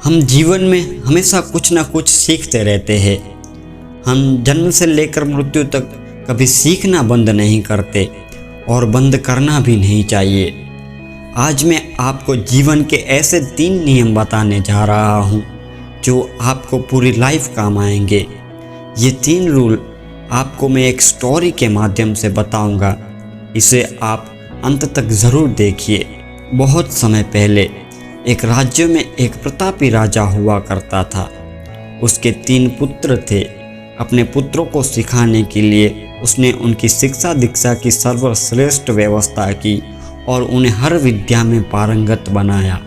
हम जीवन में हमेशा कुछ ना कुछ सीखते रहते हैं। हम जन्म से लेकर मृत्यु तक कभी सीखना बंद नहीं करते और बंद करना भी नहीं चाहिए। आज मैं आपको जीवन के ऐसे 3 नियम बताने जा रहा हूँ जो आपको पूरी लाइफ काम आएंगे। ये 3 रूल आपको मैं एक स्टोरी के माध्यम से बताऊंगा। इसे आप अंत तक ज़रूर देखिए। बहुत समय पहले एक राज्य में एक प्रतापी राजा हुआ करता था। उसके 3 पुत्र थे। अपने पुत्रों को सिखाने के लिए उसने उनकी शिक्षा दीक्षा की सर्वश्रेष्ठ व्यवस्था की और उन्हें हर विद्या में पारंगत बनाया।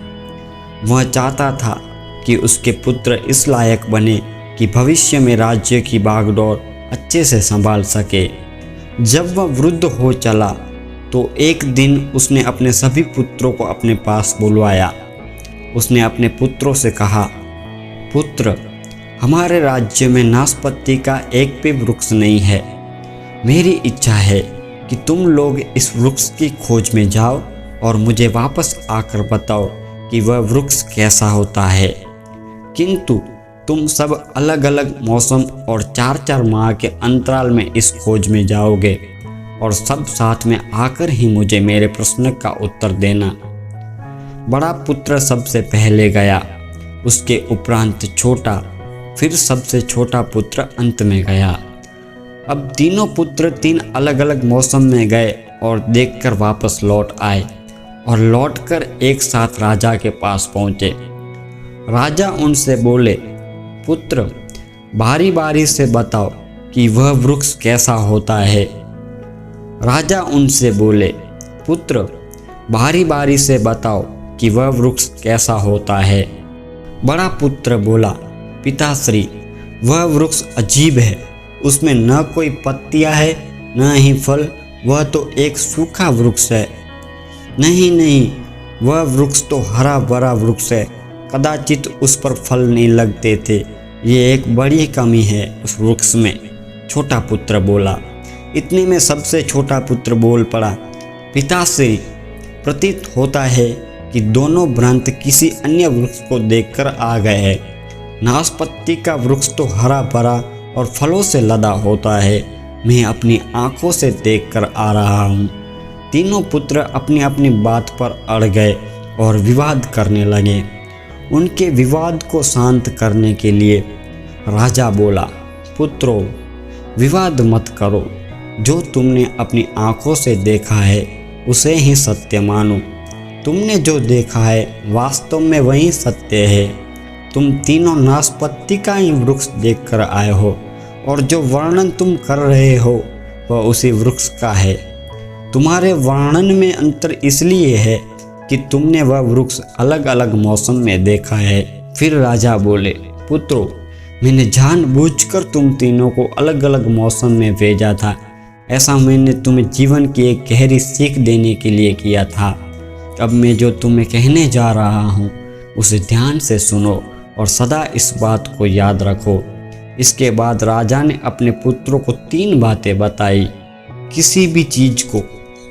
वह चाहता था कि उसके पुत्र इस लायक बने कि भविष्य में राज्य की बागडोर अच्छे से संभाल सके। जब वह वृद्ध हो चला तो एक दिन उसने अपने सभी पुत्रों को अपने पास बुलवाया। उसने अपने पुत्रों से कहा, पुत्र, हमारे राज्य में नाशपत्ती का एक भी वृक्ष नहीं है। मेरी इच्छा है कि तुम लोग इस वृक्ष की खोज में जाओ और मुझे वापस आकर बताओ कि वह वृक्ष कैसा होता है। किंतु तुम सब अलग अलग मौसम और 4-4 माह के अंतराल में इस खोज में जाओगे और सब साथ में आकर ही मुझे मेरे प्रश्न का उत्तर देना। बड़ा पुत्र सबसे पहले गया, उसके उपरांत छोटा, फिर सबसे छोटा पुत्र अंत में गया। अब तीनों पुत्र 3 अलग अलग मौसम में गए और देखकर वापस लौट आए और लौटकर एक साथ राजा के पास पहुँचे। राजा उनसे बोले, पुत्र, बारी बारी से बताओ कि वह वृक्ष कैसा होता है। राजा उनसे बोले, पुत्र, बारी बारी से बताओ कि वह वृक्ष कैसा होता है। बड़ा पुत्र बोला, पिताश्री, वह वृक्ष अजीब है। उसमें न कोई पत्तियां है न ही फल। वह तो एक सूखा वृक्ष है। नहीं, वह वृक्ष तो हरा भरा वृक्ष है। कदाचित उस पर फल नहीं लगते थे। ये एक बड़ी कमी है उस वृक्ष में। छोटा पुत्र बोला। इतने में सबसे छोटा पुत्र बोल पड़ा, पिताश्री, प्रतीत होता है कि दोनों भ्रांत किसी अन्य वृक्ष को देखकर आ गए हैं। नाशपत्ती का वृक्ष तो हरा भरा और फलों से लदा होता है। मैं अपनी आंखों से देखकर आ रहा हूँ। तीनों पुत्र अपनी अपनी बात पर अड़ गए और विवाद करने लगे। उनके विवाद को शांत करने के लिए राजा बोला, पुत्रों, विवाद मत करो। जो तुमने अपनी आंखों से देखा है उसे ही सत्य मानो। तुमने जो देखा है वास्तव में वही सत्य है। तुम तीनों नाशपत्ती का ही वृक्ष देखकर आए हो और जो वर्णन तुम कर रहे हो वह उसी वृक्ष का है। तुम्हारे वर्णन में अंतर इसलिए है कि तुमने वह वृक्ष अलग अलग मौसम में देखा है। फिर राजा बोले, पुत्रों, मैंने जानबूझकर तुम तीनों को अलग अलग मौसम में भेजा था। ऐसा मैंने तुम्हें जीवन की एक गहरी सीख देने के लिए किया था। अब मैं जो तुम्हें कहने जा रहा हूँ उसे ध्यान से सुनो और सदा इस बात को याद रखो। इसके बाद राजा ने अपने पुत्रों को 3 बातें बताई। किसी भी चीज़ को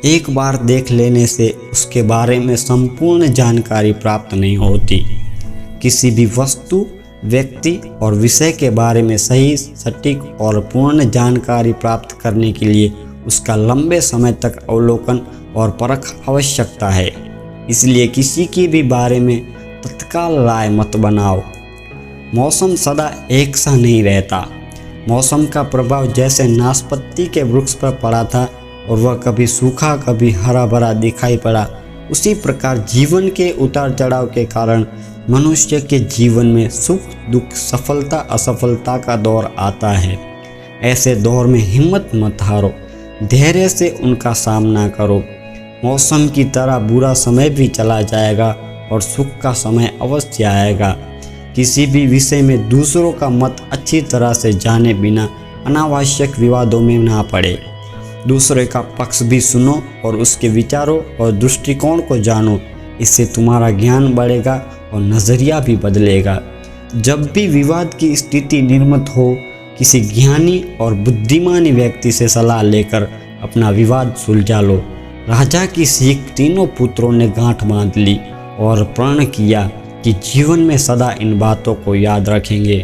एक बार देख लेने से उसके बारे में संपूर्ण जानकारी प्राप्त नहीं होती। किसी भी वस्तु, व्यक्ति और विषय के बारे में सही, सटीक और पूर्ण जानकारी प्राप्त करने के लिए उसका लंबे समय तक अवलोकन और परख आवश्यकता है। इसलिए किसी की भी बारे में तत्काल राय मत बनाओ। मौसम सदा एक सा नहीं रहता। मौसम का प्रभाव जैसे नाशपत्ती के वृक्ष पर पड़ा था और वह कभी सूखा कभी हरा भरा दिखाई पड़ा, उसी प्रकार जीवन के उतार चढ़ाव के कारण मनुष्य के जीवन में सुख दुख, सफलता असफलता का दौर आता है। ऐसे दौर में हिम्मत मत हारो, धैर्य से उनका सामना करो। मौसम की तरह बुरा समय भी चला जाएगा और सुख का समय अवश्य आएगा। किसी भी विषय में दूसरों का मत अच्छी तरह से जाने बिना अनावश्यक विवादों में ना पड़े। दूसरे का पक्ष भी सुनो और उसके विचारों और दृष्टिकोण को जानो। इससे तुम्हारा ज्ञान बढ़ेगा और नज़रिया भी बदलेगा। जब भी विवाद की स्थिति निर्मित हो, किसी ज्ञानी और बुद्धिमानी व्यक्ति से सलाह लेकर अपना विवाद सुलझा लो। राजा की सीख तीनों पुत्रों ने गांठ बांध ली और प्रण किया कि जीवन में सदा इन बातों को याद रखेंगे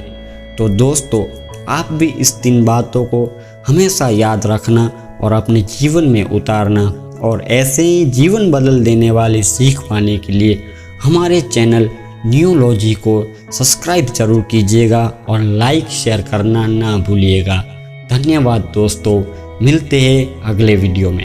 तो दोस्तों आप भी इस 3 बातों को हमेशा याद रखना और अपने जीवन में उतारना और ऐसे ही जीवन बदल देने वाली सीख पाने के लिए हमारे चैनल न्यूलॉजी को सब्सक्राइब जरूर कीजिएगा और लाइक शेयर करना ना भूलिएगा। धन्यवाद दोस्तों, मिलते हैं अगले वीडियो में।